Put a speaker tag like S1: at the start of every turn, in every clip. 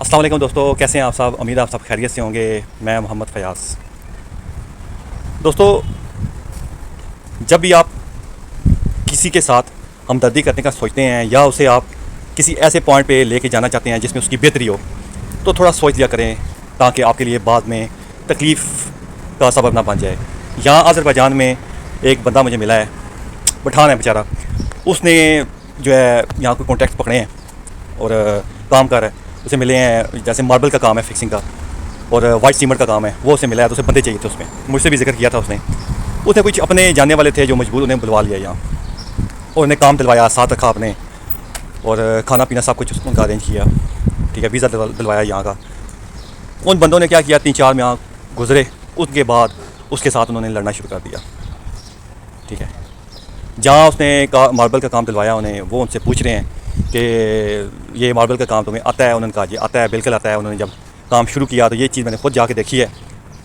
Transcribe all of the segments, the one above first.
S1: अस्सलाम वालेकुम दोस्तों, कैसे हैं आप सब। उम्मीद है आप सब खैरियत से होंगे। मैं मोहम्मद फ़याज़। दोस्तों, जब भी आप किसी के साथ हमदर्दी करने का सोचते हैं या उसे आप किसी ऐसे पॉइंट पे लेके जाना चाहते हैं जिसमें उसकी बेहतरी हो, तो थोड़ा सोच लिया करें ताकि आपके लिए बाद में तकलीफ़ का सबब ना बन जाए। यहाँ अज़रबैजान में एक बंदा मुझे मिला है, पठान है बेचारा। उसने जो है यहाँ कोई कॉन्टैक्ट पकड़े हैं और काम कर रहा है। उसे मिले हैं, जैसे मार्बल का काम है, फिक्सिंग का, और वाइट सीमेंट का काम है, वो उसे मिला है। तो उसे बंदे चाहिए थे। उसमें मुझसे भी जिक्र किया था उसने कुछ अपने जानने वाले थे जो मजबूर, उन्हें बुलवा लिया यहाँ और उन्हें काम दिलवाया, साथ रखा अपने, और खाना पीना सब कुछ उनका अरेंज किया। ठीक है, वीज़ा दिलवाया यहाँ का। उन बंदों ने क्या किया, 3-4 माह गुजरे, उसके बाद उसके साथ उन्होंने लड़ना शुरू कर दिया। ठीक है, जहाँ उसने मार्बल का काम दिलवाया उन्हें, वो उनसे पूछ रहे हैं कि ये मार्बल का काम तुम्हें आता है। उन्होंने कहा जी आता है, बिल्कुल आता है। उन्होंने जब काम शुरू किया तो ये चीज़ मैंने खुद जाके देखी है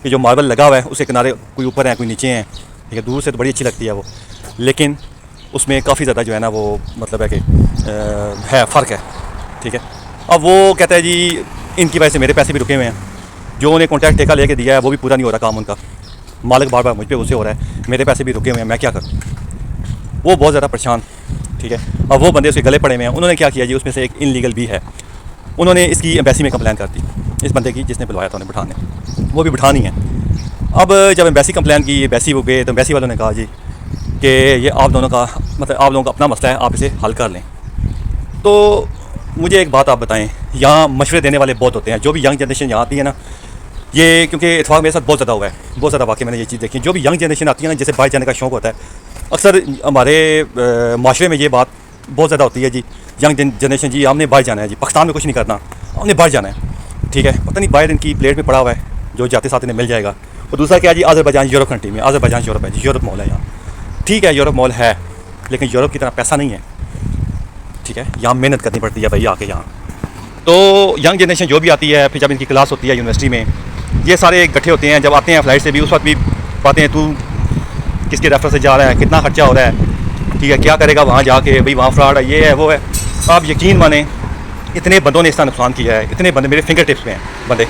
S1: कि जो मार्बल लगा हुआ है उसके किनारे कोई ऊपर है कोई नीचे हैं। ठीक है, दूर से तो बड़ी अच्छी लगती है वो, लेकिन उसमें काफ़ी ज़्यादा जो है ना, वो मतलब है कि है फ़र्क है। ठीक है, अब वो कहता है जी इनकी वजह से मेरे पैसे भी रुके हुए हैं। जो उन्हें कॉन्ट्रैक्ट ठेका लेके दिया है वो भी पूरा नहीं हो रहा काम उनका। मालिक बार बार मुझ पर गुस्से हो रहा है, मेरे पैसे भी रुके हुए हैं, मैं क्या करूँ। वो बहुत ज़्यादा परेशान। ठीक है, अब वो बंदे उसके गले पड़े हुए हैं। उन्होंने क्या किया जी, उसमें से एक इनलीगल भी है, उन्होंने इसकी एम्बेसी में कंप्लेन कर दी, इस बंदे की जिसने बुलवाया था उन्हें, पठान ने। वो भी पठान ही है। अब जब एम्बेसी कंप्लेन की, एम्बेसी वो गए तो एम्बेसी वालों ने कहा जी कि ये आप दोनों का मतलब आप लोगों का अपना मसला है, आप इसे हल कर लें। तो मुझे एक बात आप बताएं, यहाँ मशवरे देने वाले बहुत होते हैं। जो भी यंग जनरेशन यहाँ आती है ना, ये क्योंकि इत्तेफाक मेरे साथ बहुत ज़्यादा हुआ है, बहुत ज़्यादा वाकई मैंने ये चीज़ देखी। जो भी यंग जनरेशन आती है ना, जैसे बाहर जाने का शौक़ होता है, अक्सर हमारे माशरे में ये बात बहुत ज़्यादा होती है जी। यंग जनरेशन जी, हमने बाहर जाना है जी, पाकिस्तान में कुछ नहीं करना, हमने बाहर जाना है। ठीक है, पता नहीं बाहर इनकी प्लेट में पड़ा हुआ है जो जाते साथ इन्हें मिल जाएगा। और दूसरा क्या जी, अज़रबैजान यूरोप कंट्री में, अज़रबैजान यूरोप है जी, यूरोप मॉल है यहाँ। ठीक है, यूरोप मॉल है, लेकिन यूरोप की तरह पैसा नहीं है। ठीक है, यहाँ मेहनत करनी पड़ती है भाई आके यहाँ। तो यंग जनरेशन जो भी आती है, फिर जब इनकी क्लास होती है यूनिवर्सिटी में, ये सारे इकट्ठे होते हैं। जब आते हैं फ़्लाइट से भी, उस वक्त भी पाते हैं तू किसके रेफर से जा रहा है, कितना खर्चा हो रहा है, ठीक है, क्या करेगा वहाँ जाके, भाई वहाँ फ्रॉड है, ये है वो है। आप यकीन माने, इतने बंदों ने इसका नुकसान किया है, इतने बंदे मेरे फिंगर टिप्स में हैं बंदे,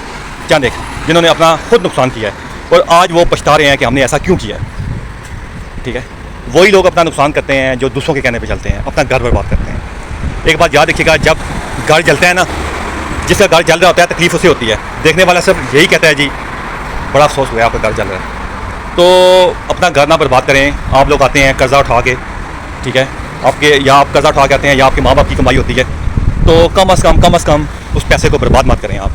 S1: क्या देख, जिन्होंने अपना खुद नुकसान किया है और आज वो पछता रहे हैं कि हमने ऐसा क्यों किया है। ठीक है, वही लोग अपना नुकसान करते हैं जो दूसरों के कहने पर चलते हैं, अपना घर बर्बाद करते हैं। एक बात याद रखिएगा, जब घर जलता है ना, जिसका घर जल रहा होता है तकलीफ़ उसे होती है, देखने वाला सब यही कहता है जी बड़ा अफसोस हुआ आपका घर जल रहा है। तो अपना घर ना बर्बाद करें। आप लोग आते हैं कर्ज़ा उठा के, ठीक है, आपके या आप कर्ज़ा उठा के आते हैं या आपके माँ बाप की कमाई होती है, तो कम अज़ कम उस पैसे को बर्बाद मत करें आप।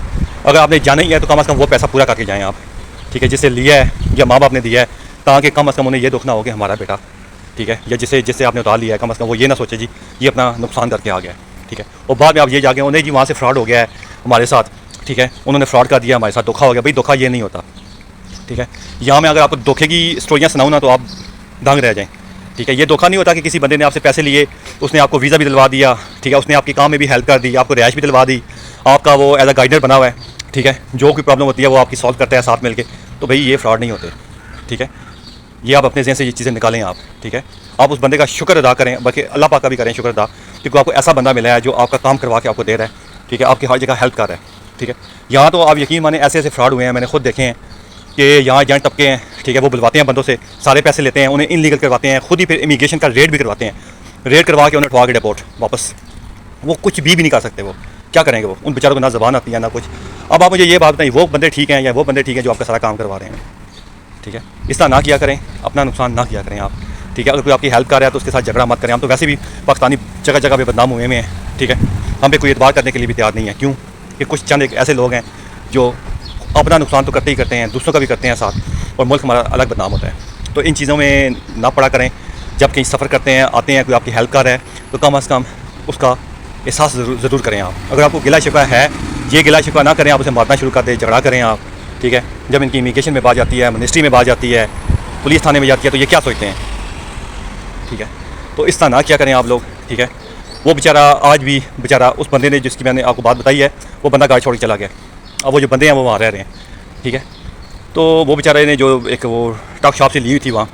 S1: अगर आपने जाना ही है तो कम अज़ कम वो पैसा पूरा करके जाएँ आप। ठीक है, जिसे लिया है या माँ बाप ने दिया है, ताकि कम अज़ कम उन्हें ये दुख ना हो कि हमारा बेटा, ठीक है, या जिससे आपने उतार लिया है, कम अज़ कम वो ये ना सोचे जी ये अपना नुकसान करके आ गया है। ठीक है, और बाद में आप ये जाके उन्हें जी वहाँ से फ्रॉड हो गया है हमारे साथ, ठीक है, उन्होंने फ्रॉड कर दिया, हमारे साथ धोखा हो गया। भाई धोखा ये नहीं होता। ठीक है, यहाँ मैं अगर आपको धोखे की स्टोरियाँ सुनाऊँ ना तो आप दंग रह जाएँ। ठीक है, ये धोखा नहीं होता कि किसी बंदे ने आपसे पैसे लिए, उसने आपको वीज़ा भी दिलवा दिया, ठीक है, उसने आपके काम में भी हेल्प कर दी, आपको रिहाइश भी दिलवा दी, आपका वो एज अ गाइडर बना हुआ है। ठीक है, जो कोई प्रॉब्लम होती है वो आपकी सॉल्व करता है साथ मिल के। तो भाई ये फ्रॉड नहीं होते। ठीक है, ये आप अपने ज़हन से ये चीज़ें निकालें आप। ठीक है, आप उस बंदे का शुक्र अदा करें, बल्कि अल्लाह पाक का भी करें शुक्र अदा, क्योंकि आपको ऐसा बंदा मिला है जो आपका काम करवा के आपको दे रहा है। ठीक है, आपकी हर जगह हेल्प कर रहा है। ठीक है, यहाँ तो आप यकीन माने ऐसे ऐसे फ्रॉड हुए हैं, मैंने खुद देखे हैं कि यहाँ एजेंट तबके हैं, ठीक है, वो बुलवाते हैं बंदों से, सारे पैसे लेते हैं, उन्हें इनलीगल करवाते हैं, खुद ही फिर इमिग्रेशन का रेड भी करवाते हैं, रेड करवा के उन्हें उठवा के डिपोर्ट वापस। वो कुछ भी नहीं कर सकते, वो क्या करेंगे, वो उन बेचारों को ना ज़बान आती है ना कुछ। अब आप मुझे ये बात बताइए, वो बंदे ठीक हैं या वो बंदे ठीक हैं जो आपका सारा काम करवा रहे हैं। ठीक है, इस तरह ना किया करें, अपना नुकसान ना किया करें आप। ठीक है, अगर कोई आपकी हेल्प कर रहा है तो उसके साथ झगड़ा मत करें। हम तो वैसे भी पाकिस्तानी जगह जगह पे बदनाम हुए हैं। ठीक है, हम पे कोई एतबार करने के लिए भी तैयार नहीं है। क्यों कि कुछ चंद एक ऐसे लोग हैं जो अपना नुकसान तो करते ही करते हैं, दूसरों का भी करते हैं साथ, और मुल्क हमारा अलग बदनाम होता है। तो इन चीज़ों में ना पड़ा करें। जब कहीं सफ़र करते हैं, आते हैं, कोई आपकी हेल्प कर रहा है तो कम अज़ कम उसका एहसास ज़रूर करें आप। अगर आपको गिला शिकवा है, ये गिला शिकवा ना करें, आप उसे मारना शुरू कर दें, झगड़ा करें आप। ठीक है, जब इनकी इमिग्रेशन में बात जाती है, मिनिस्ट्री में बात जाती है, पुलिस थाने में जाती है, तो ये क्या सोचते हैं। ठीक है, तो इस तरह ना क्या करें आप लोग। ठीक है, वो बेचारा आज भी बेचारा उस बंदे ने जिसकी मैंने आपको बात बताई है, वो बंदा गाड़ी छोड़ के चला गया। अब वो जो बंदे हैं वो वहाँ रह रहे हैं। ठीक है, तो वो बेचारे ने जो एक वो टक शॉप से ली हुई थी वहाँ,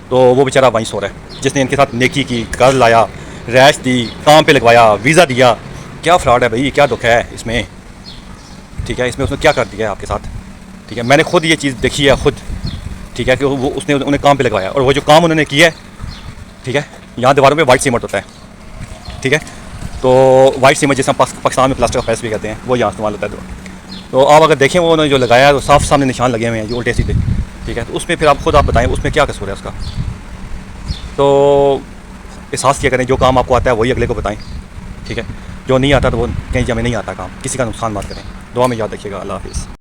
S1: तो वो बेचारा वहीं सो रहा है। जिसने इनके साथ नेकी की, कर्ज लाया, रैश दी, काम पे लगवाया, वीज़ा दिया, क्या फ्रॉड है भाई, क्या दुख है इसमें। ठीक है, इसमें उसने क्या कर दिया है आपके साथ। ठीक है, मैंने खुद ये चीज़ देखी है खुद। ठीक है, कि वो उसने उन्हें काम पे लगवाया, और वो जो काम उन्होंने किया है, ठीक है, यहाँ दीवारों पे वाइट सीमेंट होता है। ठीक है, तो वाइट सीमेंट जैसे हम पाकिस्तान में प्लास्टर ऑफ पेरिस भी कहते हैं, वो यहाँ इस्तेमाल होता है। तो आप अगर देखें वो उन्होंने जो लगाया है, तो साफ सामने निशान लगे हुए हैं जो उल्टे सीधे। ठीक है, तो उसमें फिर आप खुद आप बताएं उसमें क्या कसूर है उसका। तो एहसास किया करें, जो काम आपको आता है वही अगले को बताएं। ठीक है, जो नहीं आता तो वो कहीं हमें नहीं आता काम, किसी का नुकसान मत करें। दुआ में याद रखिएगा। अल्लाह हाफिज़।